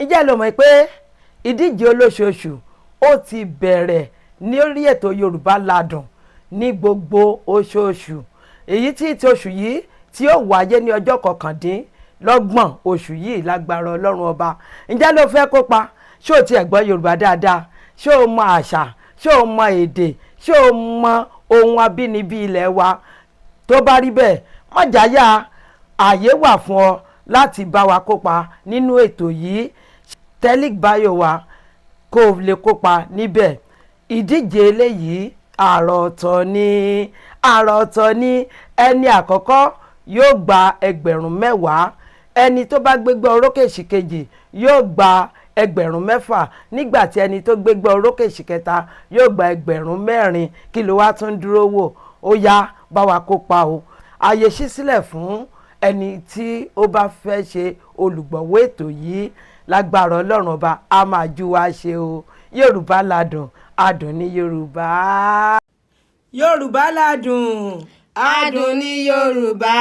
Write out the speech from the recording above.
Ǹjẹ́ lo mọ̀ pé ìdíje olóṣooṣù ó ti bẹ̀rẹ̀ ní orí ètò Yorùbá Ladùn ní gbogbo oṣooṣù, èyí tí ti oṣù yìí tí ó wáyé ní ọjọ́ 29 oṣù yìí lágbára Ọlọ́run ọba. Ǹjẹ́ ló fẹ́ kópa? Ṣé o tiẹ̀ gbọ́ Yorùbá dáadáa? Ṣé o mọ àṣà? Ṣé o mọ èdè? Ṣé o mọ ohun abínibí ilẹ̀ wa? Tó bá rí bẹ́ẹ̀, má jáyà, ààyè wà fún ọ láti bá wa kópa nínú ètò yìí. Tẹ́lík báyò wa kó o lè kópa níbẹ̀. Ìdíje eléyìí àrà ọ̀tọ̀ ní ẹni àkọ́kọ́ yóò gba 10,000, ẹni tó bá gbégbá orókè ṣìkejì yóò gba 6,000, nígbà tí ẹni tó gbégbá orókè ṣìkẹta yóò gba 4,000. Kí ló wá tún dúró wò? Ó yá, bá wa kópa o. Ààyè ṣí sílẹ̀ fún ẹni tí ó bá fẹ́ ṣe olùgbọ̀wọ́ ètò yìí. Lágbára Ọlọ́run ọba, a máa ju wa ṣe o. Yorùbá Ladùn, adùn ní Yorùbá. Yorùbá Ladùn, adùn ní Yorùbá.